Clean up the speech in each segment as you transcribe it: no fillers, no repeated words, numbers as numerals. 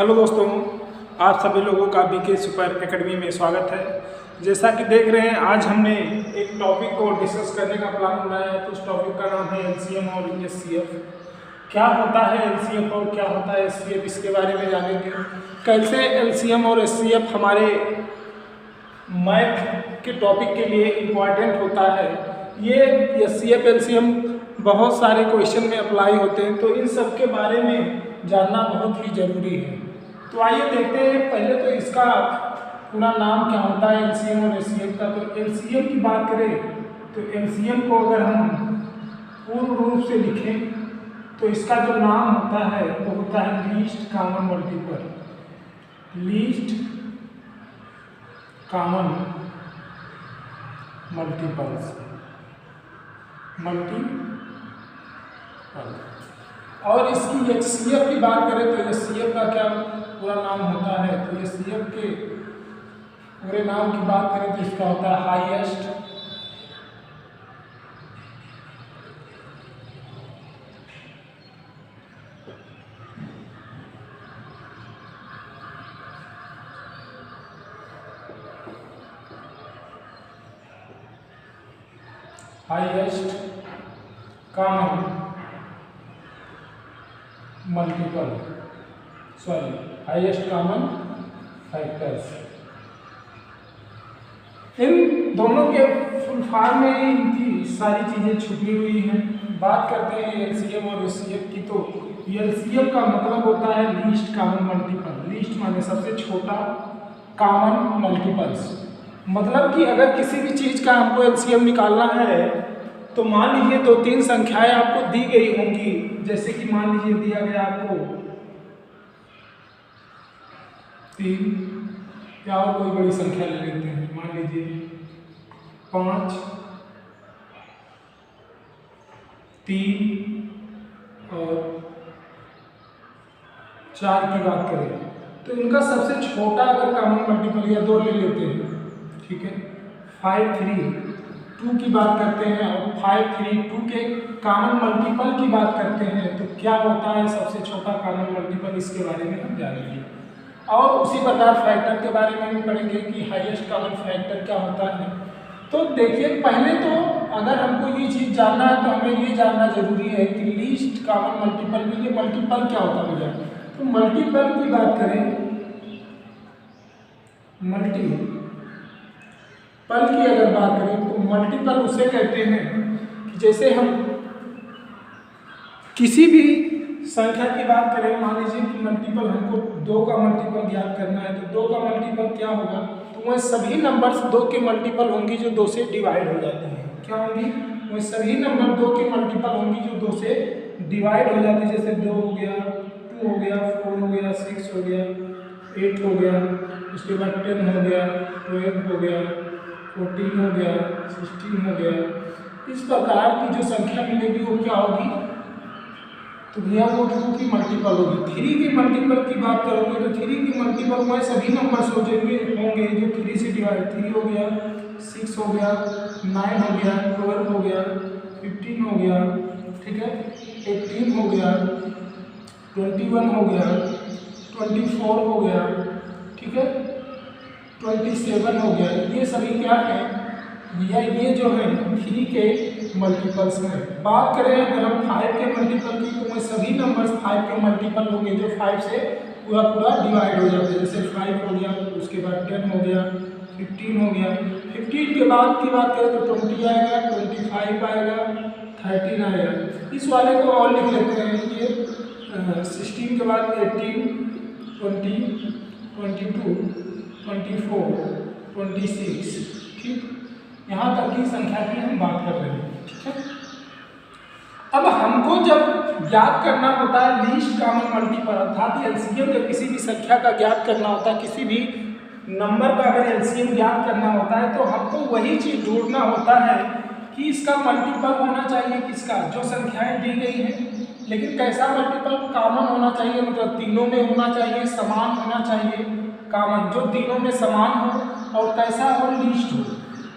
Hello दोस्तों, आप सभी लोगों का बीके सुपर एकेडमी में स्वागत है। जैसा कि देख रहे हैं, आज हमने एक टॉपिक को डिस्कस करने का प्लान बनाया है। तो उस टॉपिक का नाम है एलसीएम और एचसीएफ। क्या होता है एलसीएम और क्या होता है एचसीएफ, इसके बारे में जानेंगे। कैसे एलसीएम और एचसीएफ हमारे मैथ के टॉपिक के लिए इम्पॉर्टेंट होता है। ये एचसीएफ एलसीएम बहुत सारे क्वेश्चन में अप्लाई होते हैं, तो इन सब के बारे में जानना बहुत ही ज़रूरी है। तो आइए देखते हैं। पहले तो इसका पूरा नाम क्या होता है एलसीएम और एचसीएफ का। तो एलसीएम की बात करें तो एलसीएम को अगर हम पूर्ण रूप से लिखें तो इसका जो नाम होता है वो होता है least common multiple. Least common multiples और इसकी एचसीएफ की बात करें तो एचसीएफ का क्या पूरा नाम होता है। तो एचसीएफ के पूरे नाम की बात करें तो इसका होता है highest common multiple highest common factors. इन दोनों के फुल फॉर्म में इनकी सारी चीज़ें छुपी हुई हैं। बात करते हैं एलसीएम और एचसीएफ की। तो एलसीएम का मतलब होता है लीस्ट कॉमन मल्टीपल। लीस्ट माने सबसे छोटा, कॉमन मल्टीपल्स मतलब कि अगर किसी भी चीज़ का हमको एलसीएम निकालना है तो मान लीजिए 2-3 संख्याएं आपको दी गई होंगी। जैसे कि मान लीजिए दिया गया आपको 3 या और कोई बड़ी संख्या ले लेते हैं, मान लीजिए 5, 3 और 4 की बात करें तो इनका सबसे छोटा अगर कॉमन मल्टीपल या 2 ले लेते हैं, ठीक है। 5, 3, 2 की बात करते हैं और 5, 3, 2 के कॉमन मल्टीपल की बात करते हैं तो क्या होता है सबसे छोटा कॉमन मल्टीपल, इसके बारे में हम जानेंगे। और उसी प्रकार फैक्टर के बारे में भी पढ़ेंगे कि हाईएस्ट कॉमन फैक्टर क्या होता है। तो देखिए, पहले तो अगर हमको ये चीज़ जानना है तो हमें ये जानना जरूरी है कि लीस्ट कॉमन मल्टीपल में ये मल्टीपल क्या होता है। तो मल्टीपल की बात करें, मल्टीपल की अगर बात करें तो मल्टीपल उसे कहते हैं कि जैसे हम किसी भी संख्या की बात करें, मान लीजिए कि मल्टीपल हमको 2 का मल्टीपल ज्ञात करना है तो 2 का मल्टीपल क्या होगा। तो वह सभी नंबर्स 2 के मल्टीपल होंगी जो 2 से डिवाइड हो जाती हैं। क्या होंगी? वह सभी नंबर 2 के मल्टीपल होंगी जो 2 से डिवाइड हो जाती है। जैसे 2 हो गया, 2 हो गया, 4 हो गया, 6 हो गया, 8 हो गया, उसके बाद 10 हो गया, 12 हो गया, 14 हो गया, 16 हो गया। इस प्रकार की जो संख्या मिलेगी वो क्या होगी, तो भैया वो 2 की मल्टीपल होगी। 3 की मल्टीपल की बात करोगे तो 3 की मल्टीपल में सभी नंबर्स हो जाएंगे होंगे जो 3 से डिवाइड। 3 हो गया, 6 हो गया, 9 हो गया, 12 हो गया, 15 हो गया, ठीक है, 18 हो गया, 21 हो गया, 24 हो गया, ठीक है, 27 हो गया। ये सभी क्या है भैया, ये जो है 3 के मल्टीपल्स में। बात करें अगर हम 5 के मल्टीपल की तो वो सभी नंबर्स 5 के मल्टीपल होंगे जो 5 से पूरा डिवाइड हो जाते हैं। जैसे 5 हो गया, उसके बाद 10 हो गया, 15 हो गया। 15 के बाद की बात करें तो 20 आएगा, 25 आएगा, 13 आएगा। इस वाले को और लिख लेते हैं। ये 16 के बाद 18, 20, 22, 24, 26, ठीक, यहाँ तक की संख्या की हम बात कर रहे हैं, ठीक है। अब हमको जब ज्ञात करना होता है लीस्ट कॉमन मल्टीपल अर्थात एलसीएम जब किसी भी संख्या का ज्ञात करना होता है, किसी भी नंबर का अगर एलसीएम ज्ञात करना होता है तो हमको वही चीज़ ढूंढना होता है कि इसका मल्टीपल होना चाहिए किसका, जो संख्याएं दी गई हैं। लेकिन कैसा मल्टीपल, कॉमन होना चाहिए, मतलब तीनों में होना चाहिए, समान होना चाहिए, कॉमन जो तीनों में समान हो और कैसा हो, लीस्ट हो।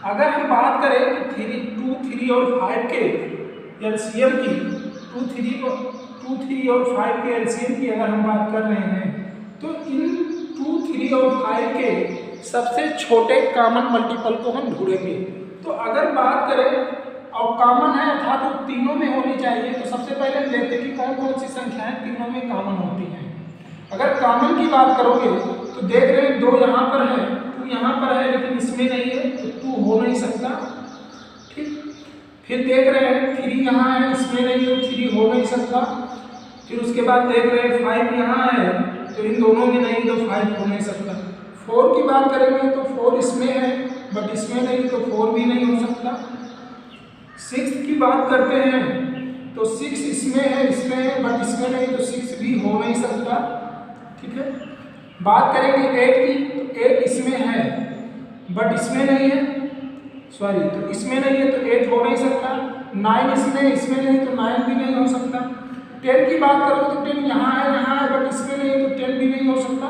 अगर हम बात करें तो 2, 3 और 5 के एलसीएम की, 2, 3 और 5 के एलसीएम की अगर हम बात कर रहे हैं तो इन 2, 3 और 5 के सबसे छोटे कॉमन मल्टीपल को हम ढूंढेंगे। तो अगर बात करें और कॉमन है अर्थात तो तीनों में होनी चाहिए, तो सबसे पहले हम देखते हैं कि कौन कौन सी संख्याएं तीनों में कॉमन होती हैं। अगर कॉमन की बात करोगे तो देख रहे हैं 2 यहाँ पर है, 2 यहाँ पर है लेकिन इसमें नहीं है, तो 2 हो नहीं सकता। ठीक, फिर देख रहे हैं 3 यहाँ है, इसमें नहीं है, 3 हो नहीं सकता। फिर उसके बाद देख रहे हैं 5 यहाँ है, तो इन दोनों में नहीं, तो 5 हो नहीं सकता। 4 की बात करेंगे तो 4 इसमें है बट इसमें नहीं, तो 4 भी नहीं हो सकता। 6 की बात करते हैं तो 6 इसमें है, इसमें है बट इसमें नहीं, तो 6 भी हो नहीं सकता। ठीक है, बात करेंगे 8 की, तो 8 इसमें है बट इसमें नहीं है, सॉरी तो इसमें नहीं है, तो 8 हो नहीं सकता। 9 इसमें नहीं, तो 9 भी नहीं हो सकता। 10 की बात करो तो 10 यहाँ है बट इसमें नहीं है, तो 10 भी नहीं हो सकता।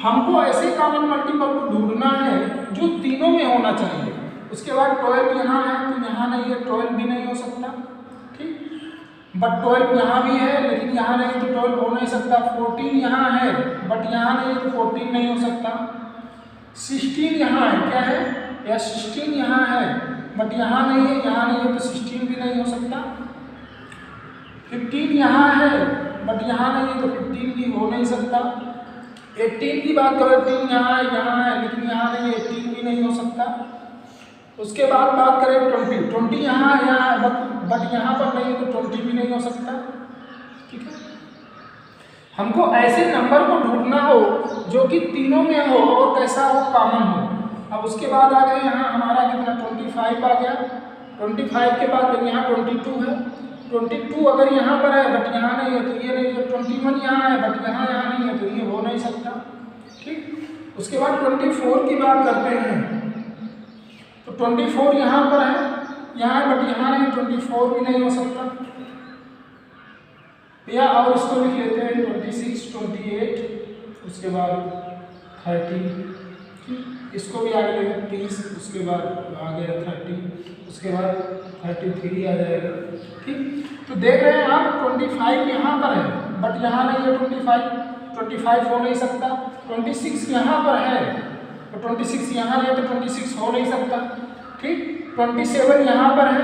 हमको ऐसे कॉमन मल्टीपल को ढूंढना है जो तीनों में होना चाहिए। उसके बाद 12 यहाँ है, तो यहाँ नहीं है, 12 भी नहीं हो सकता। ठीक, बट 12 यहाँ भी है लेकिन यहाँ नहीं, तो 12 हो नहीं सकता। 14 यहाँ है बट यहाँ नहीं, तो 14 नहीं हो सकता। 16 यहाँ है, क्या है या 16 यहाँ है बट यहाँ नहीं है, यहाँ नहीं है, तो 16 भी नहीं हो सकता। 15 यहाँ है बट यहाँ नहीं है, तो 15 भी हो नहीं सकता। 18 की बात करो, 18 यहाँ है लेकिन यहाँ नहीं है, 18 भी नहीं हो सकता। उसके बाद बात करें 20 यहाँ है बट यहाँ पर नहीं है, तो 20 भी नहीं हो सकता। ठीक है, हमको ऐसे नंबर को ढूंढना हो जो कि तीनों में हो और कैसा हो, कॉमन हो। अब उसके बाद आ गए यहाँ हमारा कितना 25 आ गया। 25 के बाद यहाँ 22 है। 22 अगर यहाँ पर है बट यहाँ नहीं है, तो ये नहीं है। 21 यहाँ है बट यहाँ नहीं है, तो ये हो नहीं सकता। ठीक, उसके बाद 24 की बात करते हैं तो 24 यहाँ पर है, यहाँ है बट यहाँ नहीं, 24 भी नहीं हो सकता। या और इसको लिख लेते हैं 26, 28, उसके बाद 30, इसको भी आगे लेंगे 30, उसके बाद आ गया 30, उसके बाद 33 आ जाएगा। ठीक, तो देख रहे हैं आप 25 यहाँ पर है बट यहाँ नहीं है, 25 हो नहीं सकता। 26 यहाँ पर है तो 26 यहाँ नहीं, तो 26 हो नहीं सकता। ठीक, 27 यहाँ पर है,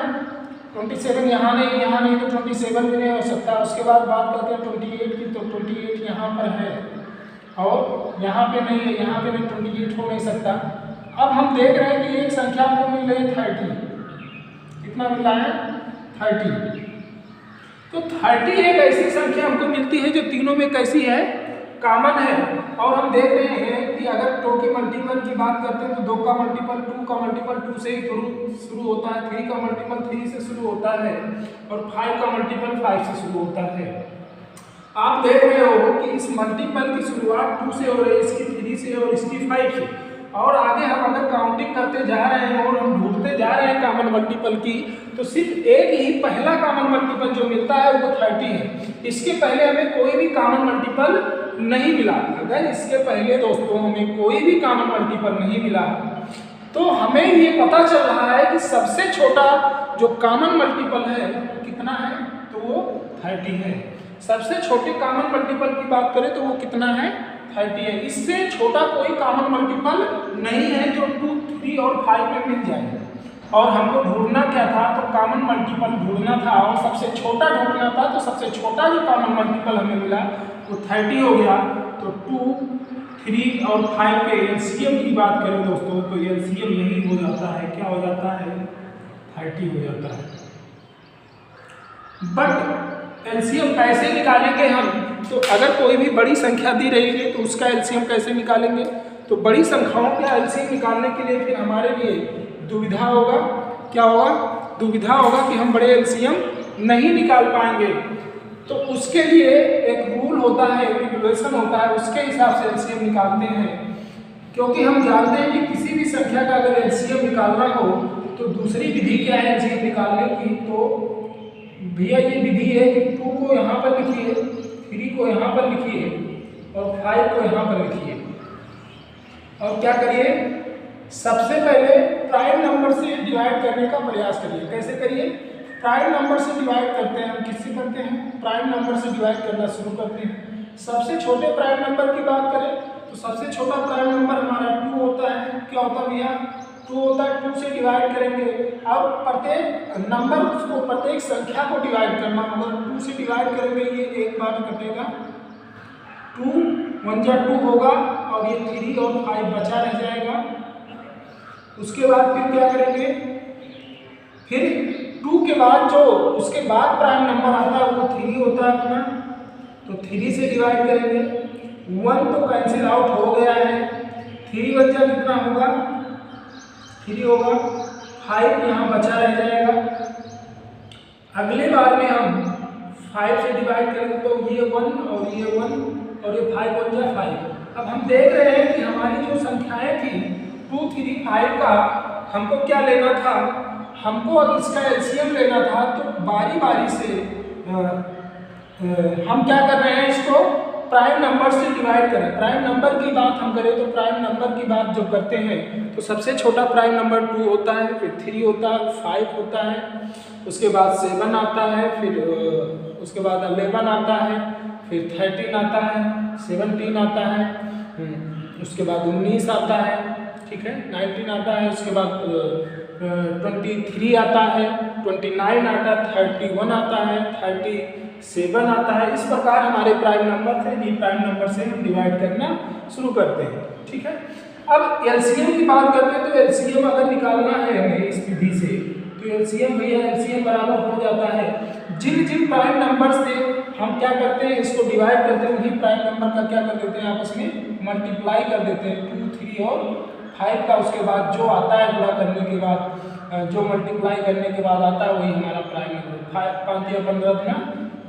27 यहाँ नहीं, तो 27 भी नहीं हो सकता। उसके बाद बात करते हैं 28 की, तो 28 यहाँ पर है और यहाँ पे नहीं है, यहाँ पे भी 28 हो नहीं सकता। अब हम देख रहे हैं कि एक संख्या हमको मिल रही है 30। कितना मिल रहा है? 30। तो 30 एक ऐसी संख्या हमको मिलती है जो तीनों में कैसी है, कॉमन है। और हम देख रहे हैं कि अगर 2 के मल्टीपल की बात करते हैं तो 2 का मल्टीपल 2 का मल्टीपल 2 से ही शुरू होता है, 3 का मल्टीपल 3 से शुरू होता है और 5 का मल्टीपल 5 से शुरू होता है। आप देख रहे हो कि इस मल्टीपल की शुरुआत 2 से हो रही है, इसकी 3 से और इसकी 5 से, और आगे हम अगर काउंटिंग करते जा रहे हैं और हम ढूंढते जा रहे हैं कॉमन मल्टीपल की, तो सिर्फ एक ही पहला कॉमन मल्टीपल जो मिलता है वो 30 है। इसके पहले हमें कोई भी कॉमन मल्टीपल नहीं मिला। अगर इसके पहले दोस्तों हमें कोई भी कॉमन मल्टीपल नहीं मिला तो हमें ये पता चल रहा है कि सबसे छोटा जो कॉमन मल्टीपल है वो कितना है, तो वो 30 है। सबसे छोटे कॉमन मल्टीपल की बात करें तो वो कितना है, 30 है। इससे छोटा कोई कॉमन मल्टीपल नहीं है जो 2, 3 और 5 में मिल जाए। और हमको ढूंढना क्या था, तो कॉमन मल्टीपल ढूंढना था और सबसे छोटा ढूंढना था। तो सबसे छोटा जो कॉमन मल्टीपल हमें मिला वो 30 हो गया। तो 2, 3 और 5 के एलसीएम की बात करें दोस्तों तो एलसीएम यही हो जाता है, क्या हो जाता है, 30 हो जाता है। बट एलसीएम कैसे निकालेंगे हम, तो अगर कोई भी बड़ी संख्या दी रहेगी तो उसका एलसीएम कैसे निकालेंगे, तो बड़ी संख्याओं का एलसीएम निकालने के लिए फिर हमारे लिए दुविधा होगा। क्या होगा, दुविधा होगा कि हम बड़े एलसीएम नहीं निकाल पाएंगे। तो उसके लिए एक रूल होता है, रेगुलेशन होता है, उसके हिसाब से एलसीएम निकालते हैं। क्योंकि हम जानते हैं कि किसी भी संख्या का अगर एलसीएम निकालना हो तो दूसरी विधि क्या है एलसीएम निकालने की, तो भैया ये विधि है कि 2 को यहाँ पर लिखिए, 3 को यहाँ पर लिखिए और 5 को यहाँ पर लिखिए। और क्या करिए, सबसे पहले प्राइम नंबर से डिवाइड करने का प्रयास करिए। कैसे करिए, प्राइम नंबर से डिवाइड करते हैं। हम किससे करते हैं, प्राइम नंबर से डिवाइड करना शुरू करते हैं। सबसे छोटे प्राइम नंबर की बात करें छोटा प्राइम नंबर हमारा 2 होता है। क्या होता है भैया? 2 होता है। 2 से डिवाइड करेंगे। अब प्रत्येक नंबर को, प्रत्येक संख्या को डिवाइड करना होगा। 2 से डिवाइड करेंगे, ये एक बार कटेगा, 2 1 जा 2 होगा और ये 3 और 5 बचा रह जाएगा। उसके बाद फिर क्या करेंगे? फिर 2 के बाद जो उसके बाद प्राइम नंबर आता है वो 3 होता है अपना, तो 3 से डिवाइड करेंगे। 1 तो कैंसिल आउट हो गया है, 3 बचा कितना होगा? 3 होगा। 5 यहाँ बचा रह जाएगा। अगले बार में हम 5 से डिवाइड करेंगे तो ये 1 और ये 1 और ये 5 बन जाए 5। अब हम देख रहे हैं कि हमारी जो संख्याएं थी 2 3 5 का हमको क्या लेना था? हमको अब इसका एलसीएम लेना था। तो बारी बारी से हम क्या कर रहे हैं? इसको प्राइम नंबर से डिवाइड करें। प्राइम नंबर की बात हम करें तो प्राइम नंबर की बात जब करते हैं तो सबसे छोटा प्राइम नंबर 2 होता है, फिर 3 होता है, 5 होता है, उसके बाद 7 आता है, फिर उसके बाद 11 आता है, फिर 13 आता है, 17 आता है, उसके बाद 19 आता है, ठीक है, 19 आता है, उसके बाद 23 आता है, 29 आता है, 31 आता है, 37 आता है। इस प्रकार हमारे प्राइम नंबर से, ये प्राइम नंबर से हम डिवाइड करना शुरू करते हैं, ठीक है। अब एलसीएम की बात करते हैं तो एलसीएम अगर निकालना है हमें इस विधि से तो एलसीएम भैया एलसीएम बराबर हो जाता है जिन जिन प्राइम नंबर से हम क्या करते हैं इसको डिवाइड करते हैं उन्हीं प्राइम नंबर का क्या कर देते हैं आपस में मल्टीप्लाई कर देते हैं 2 3 और 5 का। उसके बाद जो आता है गुणा करने के बाद जो मल्टीप्लाई करने के बाद आता है वही हमारा प्राइम नंबर। 5 या 15 गुना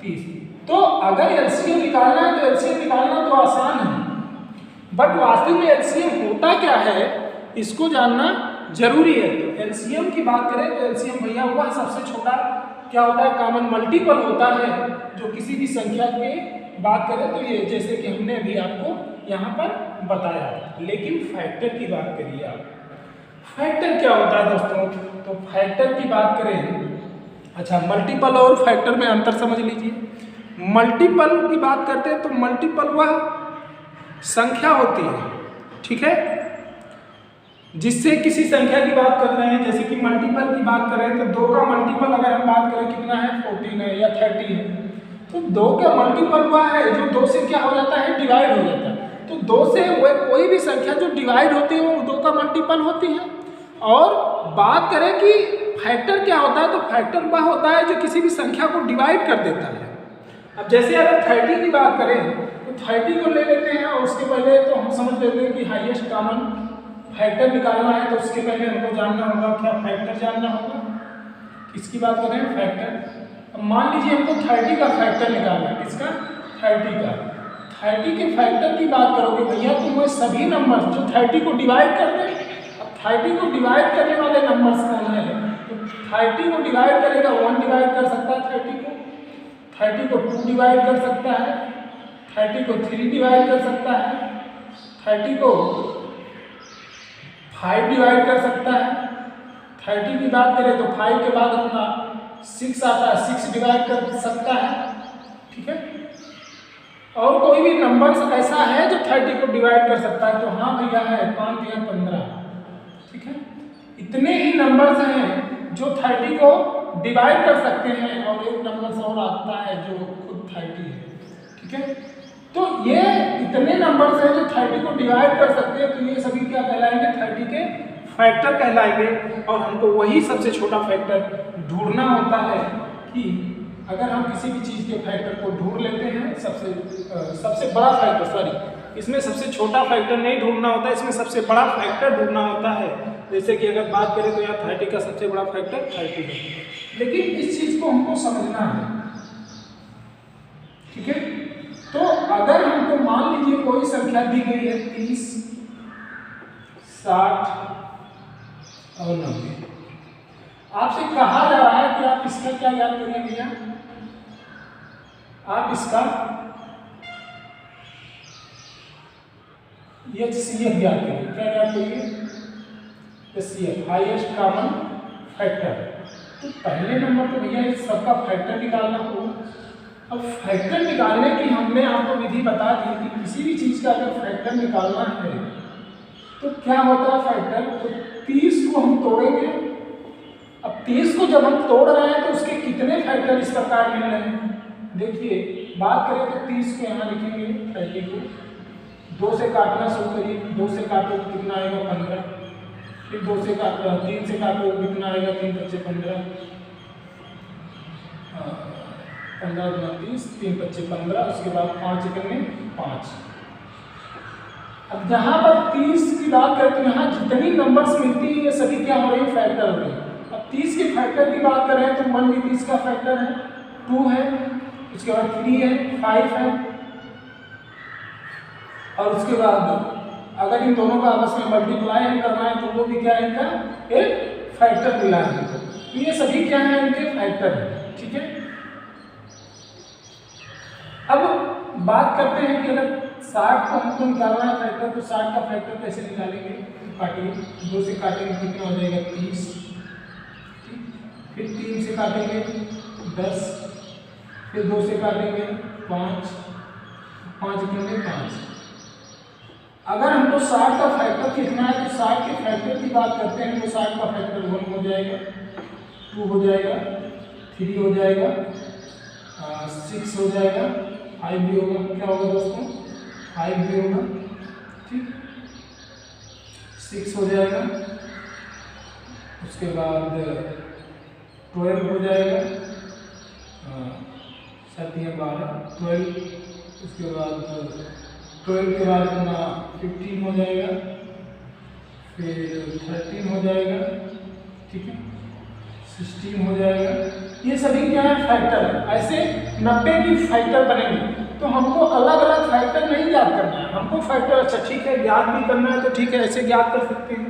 30। तो अगर एलसीएम निकालना है तो एलसीएम निकालना तो आसान है, बट वास्तव में एलसीएम होता क्या है इसको जानना जरूरी है। तो एलसीएम की बात करें तो एलसीएम भैया वह सबसे छोटा क्या होता है कॉमन मल्टीपल होता है जो किसी भी संख्या के बात करें तो ये जैसे कि हमने अभी आपको यहाँ पर बताया। लेकिन फैक्टर की बात करिए आप, फैक्टर क्या होता है दोस्तों? तो फैक्टर की बात करें, अच्छा मल्टीपल और फैक्टर में अंतर समझ लीजिए। मल्टीपल की बात करते हैं तो मल्टीपल वह संख्या होती है, ठीक है, जिससे किसी संख्या की बात कर रहे हैं। जैसे कि मल्टीपल की बात करें तो 2 का मल्टीपल अगर हम बात करें कितना है 14 है या 30 है, तो 2 का मल्टीपल वह है जो 2 से क्या हो जाता है डिवाइड हो जाता है। तो 2 से वह कोई भी संख्या जो डिवाइड होती है वो 2 का मल्टीपल होती है। और बात करें कि फैक्टर क्या होता है तो फैक्टर वह होता है जो किसी भी संख्या को डिवाइड कर देता है। अब जैसे अगर 30 की बात करें तो 30 को ले लेते हैं और उसके पहले तो हम समझ लेते हैं कि हाईएस्ट कॉमन फैक्टर निकालना है तो उसके पहले हमको जानना होगा क्या फैक्टर जानना होगा। किसकी बात कर रहे हैं? फैक्टर। अब मान लीजिए हमको 30 का फैक्टर निकालना है। किसका? 30 का। 30 के फैक्टर की बात करोगे भैया तो वो सभी नंबर जो 30 को डिवाइड कर दें। अब 30 को डिवाइड करने वाले नंबर्स कौन है? तो 30 को डिवाइड करेगा 1 डिवाइड कर सकता है 30 को, 30 को 2 डिवाइड कर सकता है, 30 को 3 डिवाइड कर सकता है, 30 को 5 डिवाइड कर सकता है। 30 की बात करें तो 5 के बाद अपना 6 आता है, 6 डिवाइड कर सकता है, ठीक है। और कोई भी नंबर ऐसा है जो 30 को डिवाइड कर सकता है तो हाँ भैया है 5 या 15, ठीक है। इतने ही नंबर्स हैं जो 30 को डिवाइड कर सकते हैं और एक नंबर और आता है जो खुद 30 है, ठीक है। तो ये इतने नंबर्स हैं जो 30 को डिवाइड कर सकते हैं तो ये सभी क्या कहलाएंगे? 30 के फैक्टर कहलाएंगे। और हमको वही सबसे छोटा फैक्टर ढूंढना होता है कि अगर हम किसी भी चीज़ के फैक्टर को ढूंढ लेते हैं सबसे बड़ा फैक्टर, सॉरी इसमें सबसे छोटा फैक्टर नहीं ढूंढना होता है, इसमें सबसे बड़ा फैक्टर ढूंढना होता है। जैसे कि अगर बात करें तो यहाँ 30 का सबसे बड़ा फैक्टर 30 है। लेकिन इस चीज़ को हमको समझना है, ठीक है। तो अगर हमको मान लीजिए कोई संख्या दी गई है 30, 60 और 90, आपसे कहा जा रहा है कि आप इसका क्या याद करेंगे भैया? आप इसका HCF याद करिए। क्या याद करिए? HCF, highest common factor. तो पहले नंबर तो भैया इस सबका फैक्टर निकालना होगा। अब फैक्टर निकालने की हमने आपको विधि बता दी कि किसी भी चीज़ का अगर फैक्टर निकालना है तो क्या होता है फैक्टर, तो 30 को हम तोड़ेंगे। अब 30 को जब हम तोड़ रहे हैं तो उसके कितने फैक्टर इस प्रकार मिल रहे हैं। देखिए बात करें तो 30 को यहाँ लिखेंगे 30 को 2 से काटना शुरू करिए, 2 से काटो तो कितना आएगा 15, फिर 2 से काटो 3 से काटो कितना आएगा 3 × 15, 15 × 30, 3 × 15, उसके बाद 5 करने 5। अब यहाँ पर 30 की बात करें तो यहाँ जितनी नंबर्स मिलती है ये सभी क्या हो रही है, फैक्टर हो रही है। अब 30 के फैक्टर की बात करें तो मान लीजिए 30 का फैक्टर है 2 है, उसके बाद 3 है, 5 है, और उसके बाद अगर इन दोनों का आपस में मल्टीप्लाई हम करना है तो वो भी क्या है, इनका एक फैक्टर मिला है। तो ये सभी क्या है, इनके फैक्टर है। ठीक है, अब बात करते हैं कि अगर 60 को हमको निकालना है फैक्टर, तो 60 का फैक्टर कैसे निकालेंगे। काटिए, 2 से काटेंगे कितना हो जाएगा 30, फिर 3 से काटेंगे 10, फिर 2 से काटेंगे 5, 5 करेंगे 5। अगर हमको 60 का फैक्टर कितना है तो 60 के फैक्टर की बात करते हैं तो 60 का फैक्टर 1 हो जाएगा, 2 हो जाएगा, 3 हो जाएगा, 6 हो जाएगा, 5 भी होगा। क्या होगा दोस्तों, 5 भी होगा। ठीक, 6 हो जाएगा, उसके बाद 12 हो जाएगा, 7 या 12, 12, उसके बाद 12 के बाद अपना 15 हो जाएगा, फिर 13 हो जाएगा, ठीक है, 16 हो जाएगा। ये सभी क्या है, फैक्टर है। ऐसे 90 की फैक्टर बनेंगे। तो हमको अलग अलग फैक्टर नहीं याद करना है, हमको फैक्टर अच्छा ठीक है याद भी करना है तो ठीक है ऐसे याद कर सकते हैं।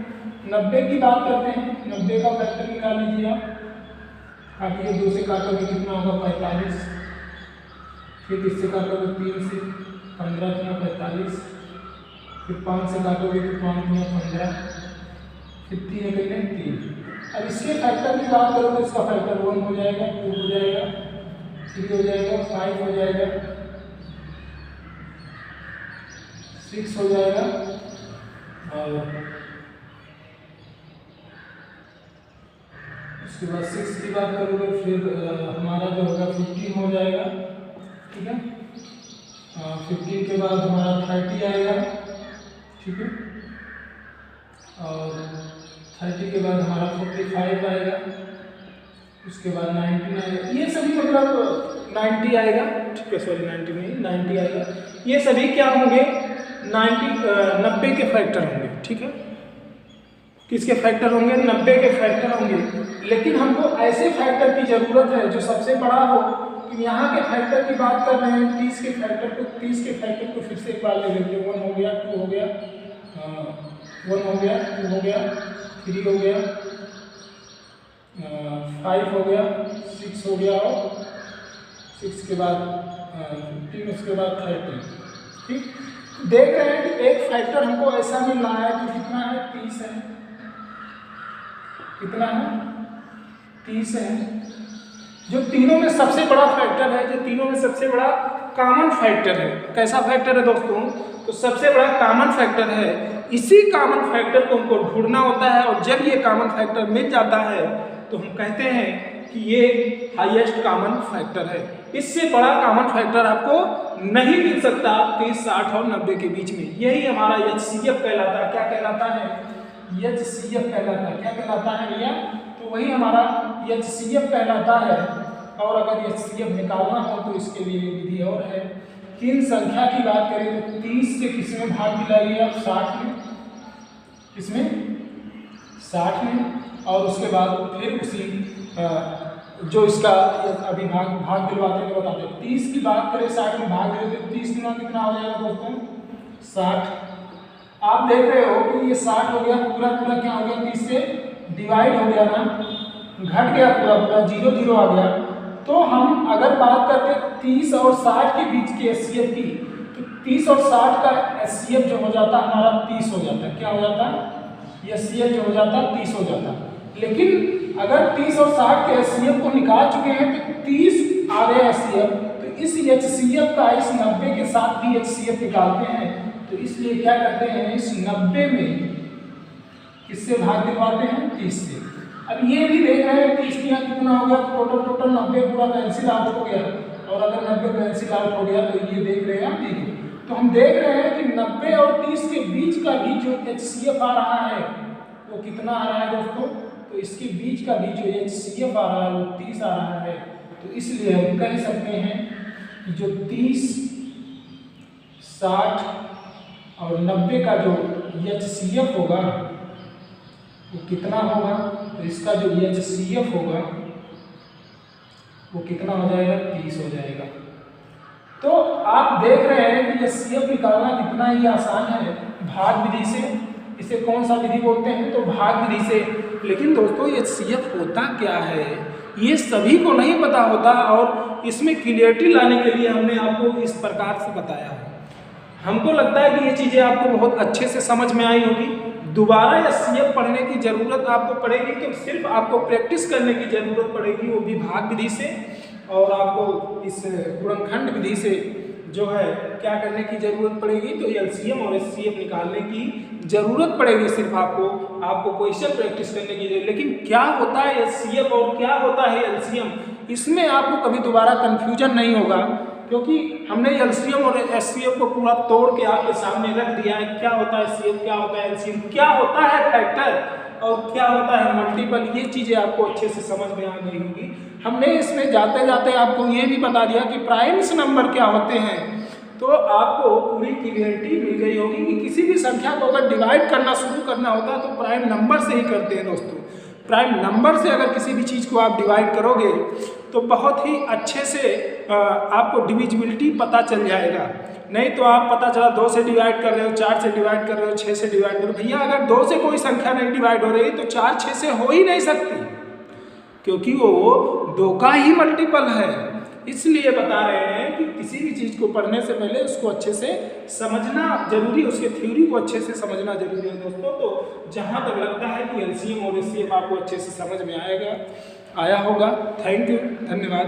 90 की बात करते हैं, 90 का फैक्टर निकाल लीजिए आप। काटिए, 2 से काटोगे कितना होगा 45, फिर इससे काटोगे 3 से 15 × 45, फिर 5 से काटोगे तो 5 × 15, फिर 3 करेंगे 3। अब इसके फैक्टर की बात करो तो इसका फैक्टर 1 हो जाएगा, 2 हो जाएगा, 3 हो जाएगा, 5 हो जाएगा, 6 हो जाएगा, और उसके बाद 6 की बात करोगे फिर हमारा जो होगा 15 हो जाएगा। ठीक है, 15 के बाद हमारा 30 आएगा। ठीक है, और 30 के बाद हमारा 45 आएगा, उसके बाद 19 आएगा। ये सभी मतलब 90 आएगा। ठीक है, सॉरी 90 नहीं 90 आएगा। ये सभी क्या होंगे, 90 के फैक्टर होंगे। ठीक है, किसके फैक्टर होंगे, 90 के फैक्टर होंगे। लेकिन हमको ऐसे फैक्टर की ज़रूरत है जो सबसे बड़ा हो। तो यहाँ के फैक्टर की बात कर रहे हैं, 30 के फैक्टर को फिर से एक बार ले लेते हैं। 1 हो गया, 2 हो गया, 1 हो गया, 2 हो गया, 3 हो गया, 5 हो गया, 6 हो गया, और 6 के बाद 15, उसके बाद 30। ठीक, देख रहे हैं कि एक फैक्टर हमको ऐसा मिल रहा है जो कितना है, 30 है। कितना है, 30 है, जो तीनों में सबसे बड़ा फैक्टर है, जो तीनों में सबसे बड़ा कॉमन फैक्टर है। कैसा फैक्टर है दोस्तों, तो सबसे बड़ा कॉमन फैक्टर है। इसी कॉमन फैक्टर को हमको ढूंढना होता है, और जब ये कॉमन फैक्टर मिल जाता है तो हम कहते हैं कि ये हाईएस्ट कॉमन फैक्टर है। इससे बड़ा कॉमन फैक्टर आपको नहीं मिल सकता 30, 60 और 90 के बीच में। यही हमारा HCF कहलाता है। क्या कहलाता है, HCF कहलाता है। क्या कहलाता है भैया, तो वही हमारा HCF कहलाता है। और अगर HCF निकालना हो तो इसके लिए विधि और है। किन संख्या की बात करें तो 30 से किसमें भाग दिलाइए आप, 60 में। किसमें, 60 में। और उसके बाद फिर उसी जो इसका अभी भाग दिलवाते हैं बताते हैं। 30 की बात करें 60 में भाग दिले तो 30 गुना कितना हो जाएगा दोस्तों, 60। आप देख रहे हो कि ये 60 हो गया, पूरा क्या हो गया, 30 से डिवाइड हो गया ना, घट गया पूरा 0 0 आ गया। तो हम अगर बात करते 30 और 60 के बीच की HCF की, तो 30 और 60 का HCF जो हो जाता हमारा 30 हो जाता है। क्या हो जाता है, HCF जो हो जाता 30 हो जाता। लेकिन अगर 30 और 60 के HCF को निकाल चुके हैं तो 30 आ गया HCF, तो इस HCF का इस 90 के साथ भी HCF निकालते हैं, तो इसलिए क्या करते हैं, इस 90 में किससे भाग दिलवाते हैं, 30 से। अब ये भी देख रहे हैं 30 यहाँ कितना हो गया, टोटल 90 पूरा कैंसिल आउट हो गया, और अगर 90 कैंसिल आउट हो गया तो ये देख रहे हैं आप, देखिए तो हम देख रहे हैं कि 90 और 30 के बीच का भी जो HCF आ रहा है वो कितना आ रहा है दोस्तों, तो इसके बीच का भी जो HCF आ रहा है वो 30 आ रहा है। तो इसलिए हम कह सकते हैं कि जो 30, 60 और 90 का जो HCF होगा वो कितना होगा, तो इसका जो HCF होगा वो कितना हो जाएगा, 30 हो जाएगा। तो आप देख रहे हैं कि HCF निकालना कितना ही आसान है भाग विधि से। इसे कौन सा विधि बोलते हैं, तो भाग विधि से। लेकिन दोस्तों HCF होता क्या है ये सभी को नहीं पता होता, और इसमें क्लियरिटी लाने के लिए हमने आपको इस प्रकार से बताया है। हमको लगता है कि ये चीज़ें आपको बहुत अच्छे से समझ में आई होगी। दोबारा HCF पढ़ने की ज़रूरत आपको पड़ेगी तो सिर्फ आपको प्रैक्टिस करने की ज़रूरत पड़ेगी, वो भी भाग विधि से, और आपको इस गुणनखंड विधि से जो है क्या करने की ज़रूरत पड़ेगी, तो LCM और HCF निकालने की ज़रूरत पड़ेगी सिर्फ आपको क्वेश्चन प्रैक्टिस करने की ज़रूरत। लेकिन क्या होता है HCF और क्या होता है LCM, इसमें आपको कभी दोबारा कन्फ्यूजन नहीं होगा, क्योंकि हमने LCM और HCF को पूरा तोड़ के आपके सामने रख दिया है। क्या होता है HCF, क्या होता है LCM, क्या होता है फैक्टर और क्या होता है मल्टीपल, ये चीज़ें आपको अच्छे से समझ में आ गई होगी। हमने इसमें जाते जाते आपको ये भी बता दिया कि प्राइम्स नंबर क्या होते हैं, तो आपको पूरी क्लियरिटी मिल गई होगी कि किसी भी संख्या को अगर डिवाइड करना शुरू करना होता है तो प्राइम नंबर से ही करते हैं दोस्तों। प्राइम नंबर से अगर किसी भी चीज़ को आप डिवाइड करोगे तो बहुत ही अच्छे से आपको डिविजिबिलिटी पता चल जाएगा। नहीं तो आप पता चला 2 से डिवाइड कर रहे हो, 4 से डिवाइड कर रहे हो, 6 से डिवाइड कर रहे हो। भैया अगर 2 से कोई संख्या नहीं डिवाइड हो रही तो 4 6 से हो ही नहीं सकती, क्योंकि वो 2 का ही मल्टीपल है। इसलिए बता रहे हैं कि किसी भी चीज़ को पढ़ने से पहले उसको अच्छे से समझना जरूरी है, उसके थ्योरी को अच्छे से समझना जरूरी है दोस्तों। तो जहाँ तक लगता है कि LCM और HCF आपको अच्छे से समझ में आया होगा। थैंक यू, धन्यवाद।